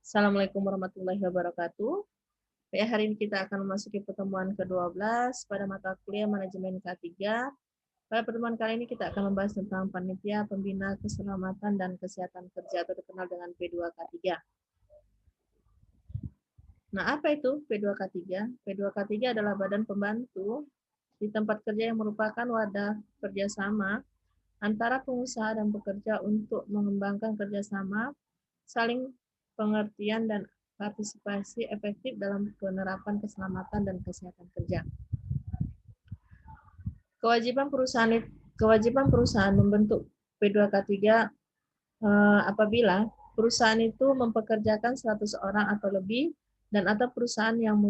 Assalamualaikum warahmatullahi wabarakatuh. Hari ini kita akan memasuki pertemuan ke-12 pada mata kuliah Manajemen K3. Pada pertemuan kali ini kita akan membahas tentang Panitia Pembina Keselamatan dan Kesehatan Kerja atau dikenal dengan P2K3. Nah, apa itu P2K3? P2K3 adalah badan pembantu di tempat kerja yang merupakan wadah kerjasama antara pengusaha dan pekerja untuk mengembangkan kerjasama, saling pengertian, dan partisipasi efektif dalam penerapan keselamatan dan kesehatan kerja. Kewajiban perusahaan membentuk P2K3 apabila perusahaan itu mempekerjakan 100 orang atau lebih dan atau perusahaan yang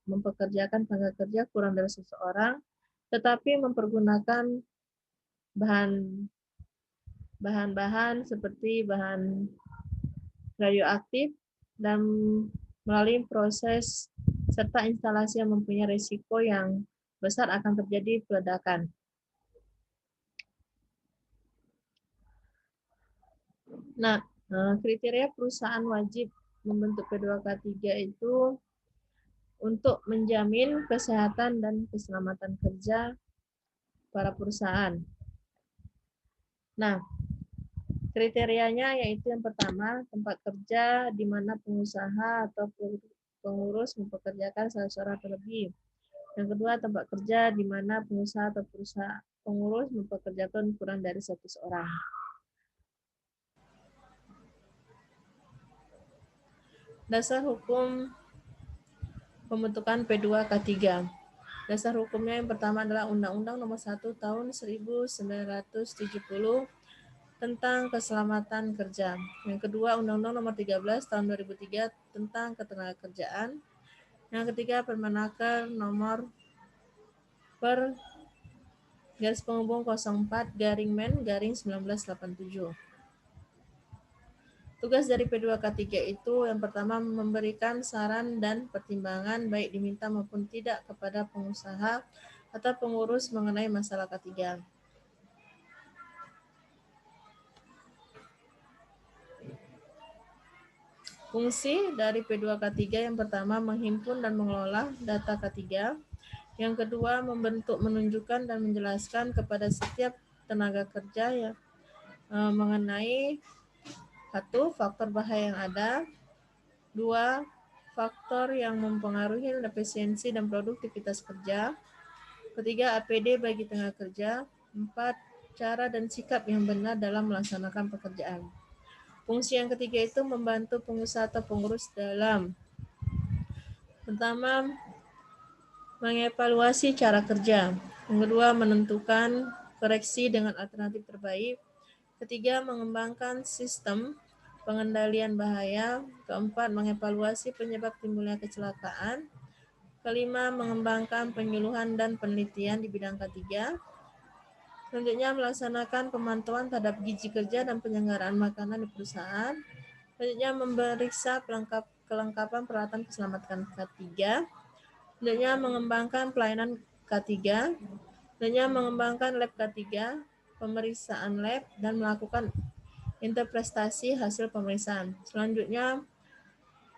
mempekerjakan tenaga kerja kurang dari 100 orang, tetapi mempergunakan bahan-bahan seperti bahan radioaktif dan melalui proses serta instalasi yang mempunyai risiko yang besar akan terjadi peledakan. Nah, kriteria perusahaan wajib membentuk P2K3 itu untuk menjamin kesehatan dan keselamatan kerja para perusahaan. Nah, kriterianya yaitu yang pertama, tempat kerja di mana pengusaha atau pengurus mempekerjakan 100 orang atau lebih. Yang kedua, tempat kerja di mana pengusaha atau pengurus mempekerjakan kurang dari 100 orang. Dasar hukum pembentukan P2K3. Dasar hukumnya yang pertama adalah Undang-Undang Nomor 1 Tahun 1970 tentang Keselamatan Kerja. Yang kedua, Undang-Undang Nomor 13 Tahun 2003 tentang Ketenagakerjaan. Yang ketiga, Permenaker Nomor /04/Men/1987. Tugas dari P2K3 itu yang pertama memberikan saran dan pertimbangan baik diminta maupun tidak kepada pengusaha atau pengurus mengenai masalah K3. Fungsi dari P2K3 yang pertama menghimpun dan mengelola data K3. Yang kedua membentuk, menunjukkan dan menjelaskan kepada setiap tenaga kerja yang mengenai satu, faktor bahaya yang ada. Dua, faktor yang mempengaruhi efisiensi dan produktivitas kerja. Ketiga, APD bagi tenaga kerja. 4, cara dan sikap yang benar dalam melaksanakan pekerjaan. Fungsi yang ketiga itu membantu pengusaha atau pengurus dalam pertama, mengevaluasi cara kerja. Yang kedua, menentukan koreksi dengan alternatif terbaik. Ketiga, mengembangkan sistem pengendalian bahaya. Keempat, mengevaluasi penyebab timbulnya kecelakaan. Kelima, mengembangkan penyuluhan dan penelitian di bidang K3. Selanjutnya, melaksanakan pemantauan terhadap gizi kerja dan penyelenggaraan makanan di perusahaan. Selanjutnya, memeriksa kelengkapan peralatan keselamatan K3. Selanjutnya, mengembangkan pelayanan K3. Selanjutnya, mengembangkan lab K3, pemeriksaan lab, dan melakukan interpretasi hasil pemeriksaan. Selanjutnya,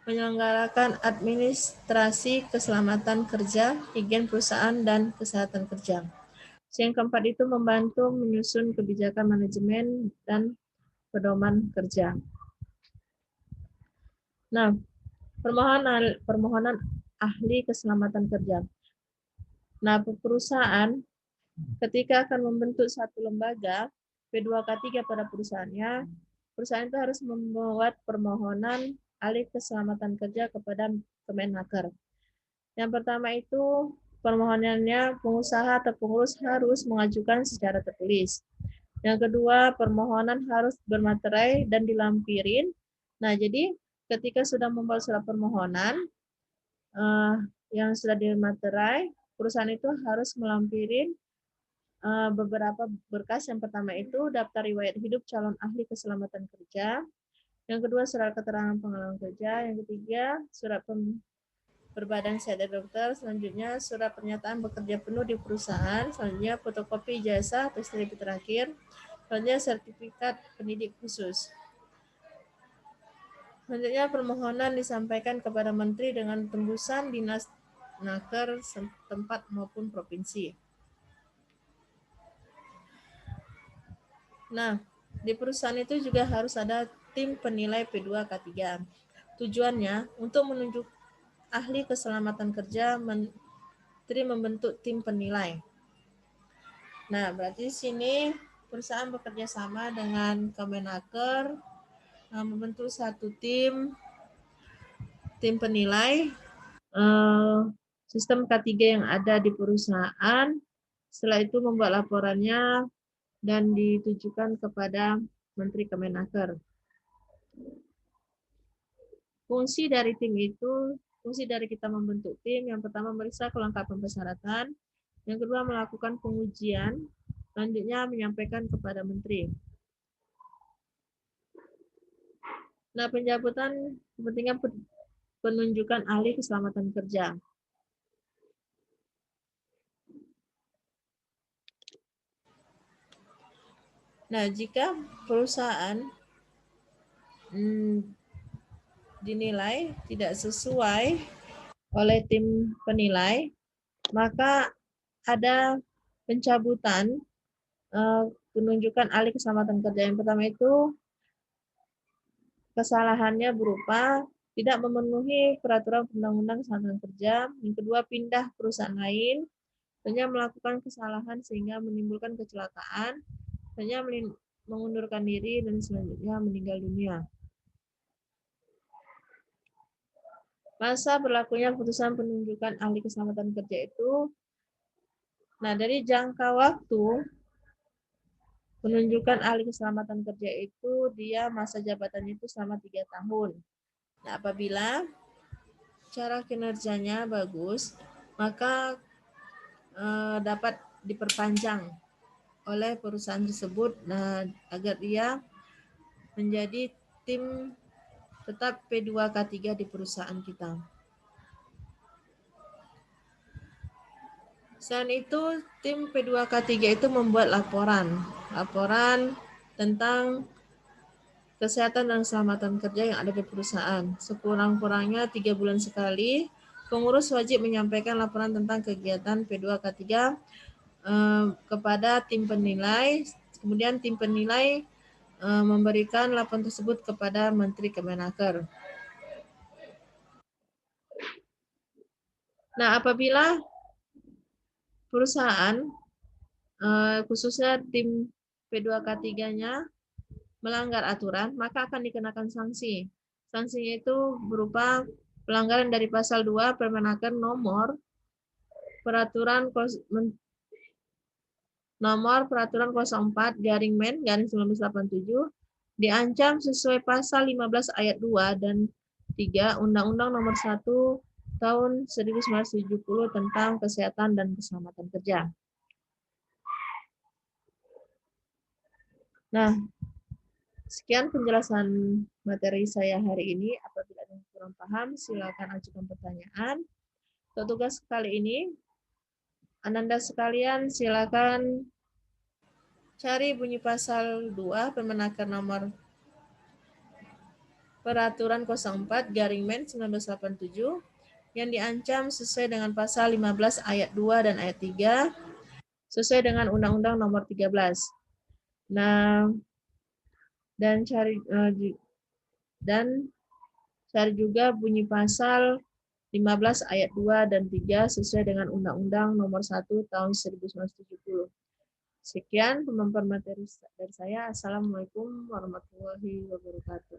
menyelenggarakan administrasi keselamatan kerja, higien perusahaan, dan kesehatan kerja. Yang keempat itu membantu menyusun kebijakan manajemen dan pedoman kerja. Nah, permohonan ahli keselamatan kerja. Nah, perusahaan ketika akan membentuk satu lembaga P2K3 pada perusahaannya, perusahaan itu harus membuat permohonan ahli keselamatan kerja kepada Kemenaker. Yang pertama itu permohonannya pengusaha atau pengurus harus mengajukan secara tertulis. Yang kedua, permohonan harus bermaterai dan dilampirin. Nah, jadi ketika sudah membuat surat permohonan yang sudah dimaterai, perusahaan itu harus melampirin beberapa berkas. Yang pertama itu daftar riwayat hidup calon ahli keselamatan kerja. Yang kedua, surat keterangan pengalaman kerja. Yang ketiga, surat berbadan sehat dari dokter. Selanjutnya, surat pernyataan bekerja penuh di perusahaan. Selanjutnya, fotokopi ijazah atau sertifikat terakhir. Selanjutnya, sertifikat pendidik khusus. Selanjutnya permohonan disampaikan kepada Menteri dengan tembusan dinas naker setempat maupun provinsi. Nah, di perusahaan itu juga harus ada tim penilai P2K3. Tujuannya untuk menunjuk ahli keselamatan kerja, Menteri membentuk tim penilai. Nah, berarti di sini perusahaan bekerja sama dengan Kemenaker membentuk satu tim penilai sistem K3 yang ada di perusahaan. Setelah itu membuat laporannya dan ditujukan kepada Menteri Kemenaker. Fungsi dari tim itu, fungsi dari kita membentuk tim, yang pertama meriksa kelengkapan persyaratan, yang kedua melakukan pengujian, selanjutnya menyampaikan kepada Menteri. Nah, pencabutan kepentingan penunjukan ahli keselamatan kerja. Nah, jika perusahaan dinilai tidak sesuai oleh tim penilai, maka ada pencabutan penunjukan ahli keselamatan kerja. Yang pertama itu kesalahannya berupa tidak memenuhi peraturan undang-undang keselamatan kerja. Yang kedua, pindah perusahaan lain. Hanya melakukan kesalahan sehingga menimbulkan kecelakaan. Hanya mengundurkan diri dan selanjutnya meninggal dunia. Masa berlakunya putusan penunjukan ahli keselamatan kerja itu, nah dari jangka waktu penunjukan ahli keselamatan kerja itu, dia masa jabatannya itu selama 3 tahun. Nah, apabila cara kinerjanya bagus, maka dapat diperpanjang oleh perusahaan tersebut agar dia menjadi tim tetap P2K3 di perusahaan kita. Selain itu, tim P2K3 itu membuat laporan tentang kesehatan dan keselamatan kerja yang ada di perusahaan. Sekurang-kurangnya 3 bulan sekali, pengurus wajib menyampaikan laporan tentang kegiatan P2K3 kepada tim penilai. Kemudian tim penilai memberikan laporan tersebut kepada Menteri Kemenaker. Nah, apabila perusahaan, khususnya tim P2K3-nya melanggar aturan, maka akan dikenakan sanksi. Sanksinya itu berupa pelanggaran dari pasal 2 Permenaker nomor peraturan 04/1987 diancam sesuai pasal 15 ayat 2 dan 3 Undang-Undang nomor 1 tahun 1970 tentang kesehatan dan keselamatan kerja. Nah, sekian penjelasan materi saya hari ini. Apabila ada yang kurang paham, silakan ajukan pertanyaan. Untuk tugas kali ini, Ananda sekalian silakan cari bunyi pasal 2 Permenaker nomor Peraturan 04/1987 yang diancam sesuai dengan pasal 15 ayat 2 dan ayat 3 sesuai dengan Undang-Undang nomor 13. Nah, dan cari juga bunyi pasal 15 ayat 2 dan 3 sesuai dengan Undang-Undang nomor 1 tahun 1970. Sekian pemaparan materi dari saya. Assalamualaikum warahmatullahi wabarakatuh.